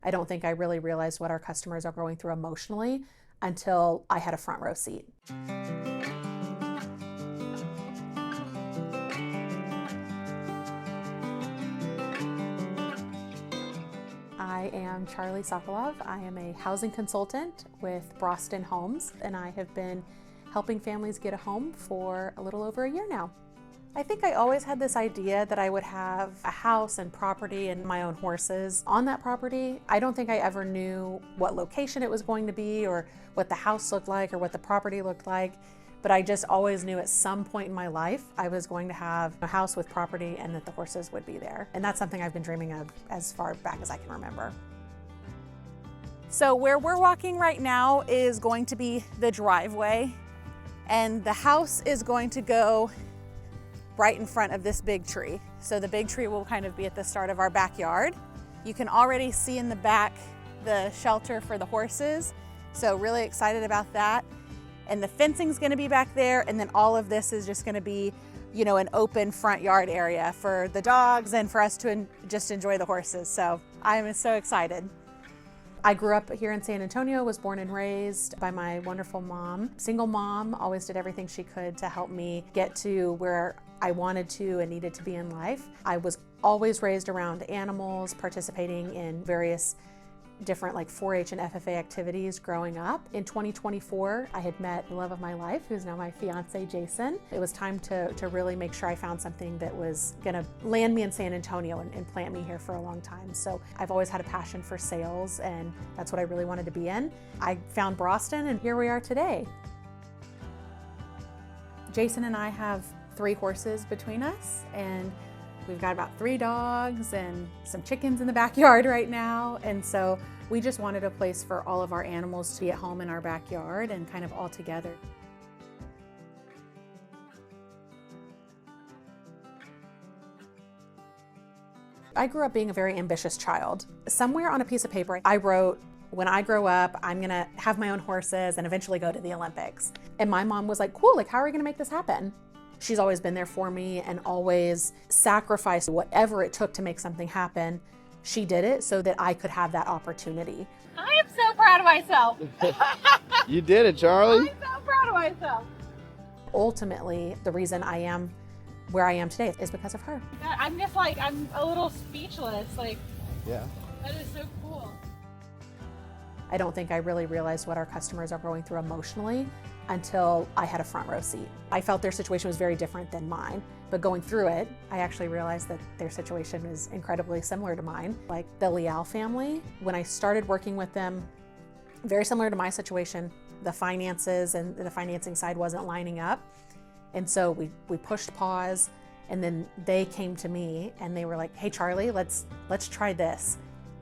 I don't think I really realized what our customers are going through emotionally until I had a front row seat. I am Charlie Sokolov. I am a housing consultant with Braustin Homes, and I have been helping families get a home for a little over a year now. I think I always had this idea that I would have a house and property and my own horses on that property. I don't think I ever knew what location it was going to be or what the house looked like or what the property looked like, but I just always knew at some point in my life I was going to have a house with property and that the horses would be there. And that's something I've been dreaming of as far back as I can remember. So where we're walking right now is going to be the driveway, and the house is going to go right in front of this big tree. So the big tree will kind of be at the start of our backyard. You can already see in the back the shelter for the horses. So really excited about that. And the fencing's gonna be back there. And then all of this is just gonna be, you know, an open front yard area for the dogs and for us to just enjoy the horses. So I'm so excited. I grew up here in San Antonio, was born and raised by my wonderful mom. Single mom, always did everything she could to help me get to where I wanted to and needed to be in life. I was always raised around animals, participating in various different like 4-H and FFA activities growing up. In 2024, I had met the love of my life, who's now my fiance, Jason. It was time to really make sure I found something that was gonna land me in San Antonio and plant me here for a long time. So I've always had a passion for sales, and that's what I really wanted to be in. I found Braustin, and here we are today. Jason and I have 3 horses between us, and we've got about 3 dogs and some chickens in the backyard right now. And so we just wanted a place for all of our animals to be at home in our backyard and kind of all together. I grew up being a very ambitious child. Somewhere on a piece of paper, I wrote, when I grow up, I'm gonna have my own horses and eventually go to the Olympics. And my mom was like, cool, like, how are we gonna make this happen? She's always been there for me and always sacrificed whatever it took to make something happen. She did it so that I could have that opportunity. I am so proud of myself. You did it, Charlie. I'm so proud of myself. Ultimately, the reason I am where I am today is because of her. God, I'm just like, I'm a little speechless. Like, Yeah. that is so cool. I don't think I really realized what our customers are going through emotionally until I had a front row seat. I felt their situation was very different than mine, but going through it, I actually realized that their situation is incredibly similar to mine. Like the Leal family, when I started working with them, very similar to my situation, the finances and the financing side wasn't lining up. And so we pushed pause, and then they came to me and they were like, hey Charlie, let's try this.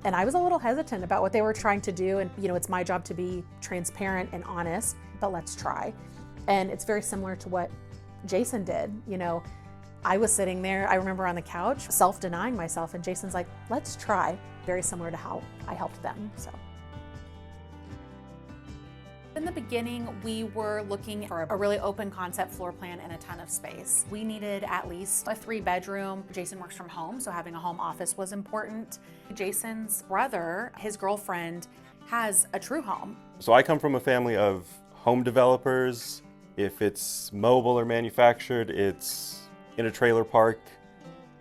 And I was a little hesitant about what they were trying to do. And, you know, it's my job to be transparent and honest, but let's try. And it's very similar to what Jason did. You know, I was sitting there, I remember on the couch, self-denying myself, and Jason's like, let's try. Very similar to how I helped them, so. In the beginning, we were looking for a really open concept floor plan and a ton of space. We needed at least a 3-bedroom. Jason works from home, so having a home office was important. Jason's brother, his girlfriend, has a TRU home. So I come from a family of home developers. If it's mobile or manufactured, it's in a trailer park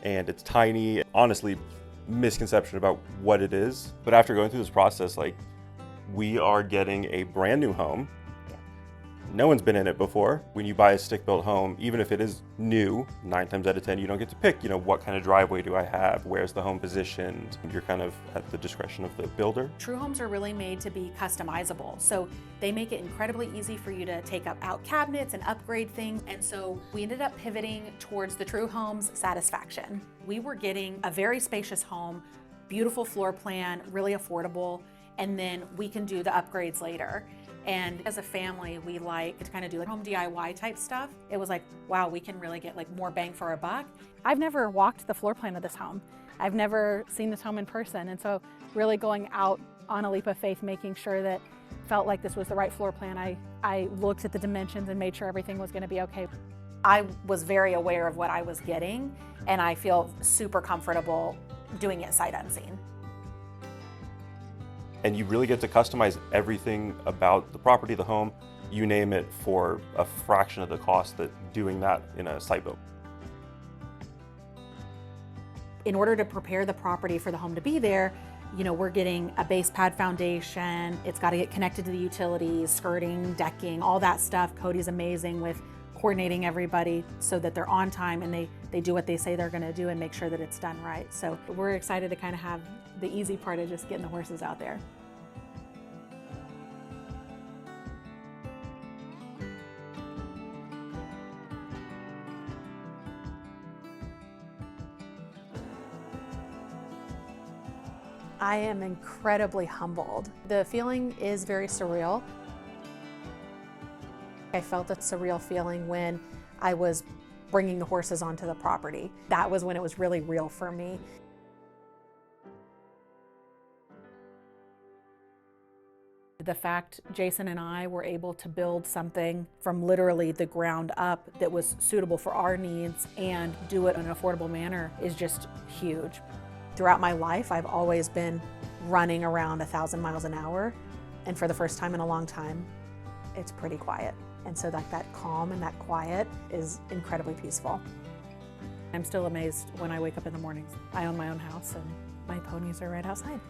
and it's tiny. Honestly, misconception about what it is. But after going through this process, like, we are getting a brand new home. No one's been in it before. When you buy a stick-built home, even if it is new, 9 times out of 10, you don't get to pick, you know, what kind of driveway do I have? Where's the home positioned? You're kind of at the discretion of the builder. TRU homes are really made to be customizable. So they make it incredibly easy for you to take out cabinets and upgrade things. And so we ended up pivoting towards the TRU homes satisfaction. We were getting a very spacious home, beautiful floor plan, really affordable, and then we can do the upgrades later. And as a family, we like to kind of do like home DIY type stuff. It was like, wow, we can really get like more bang for our buck. I've never walked the floor plan of this home. I've never seen this home in person. And so really going out on a leap of faith, making sure that felt like this was the right floor plan. I looked at the dimensions and made sure everything was gonna be okay. I was very aware of what I was getting, and I feel super comfortable doing it sight unseen. and you really get to customize everything about the property, the home, you name it, for a fraction of the cost that doing that in a site build. In order to prepare the property for the home to be there, we're getting a base pad foundation. It's got to get connected to the utilities, skirting, decking, all that stuff. Cody's amazing with coordinating everybody so that they're on time and they do what they say they're going to do and make sure that it's done right. So we're excited to kind of have the easy part of just getting the horses out there. I am incredibly humbled. The feeling is very surreal. I felt a surreal feeling when I was bringing the horses onto the property. That was when it was really real for me. The fact Jason and I were able to build something from literally the ground up that was suitable for our needs and do it in an affordable manner is just huge. Throughout my life, I've always been running around 1,000 miles an hour, and for the first time in a long time, it's pretty quiet. And so that calm and that quiet is incredibly peaceful. I'm still amazed when I wake up in the mornings. I own my own house and my ponies are right outside.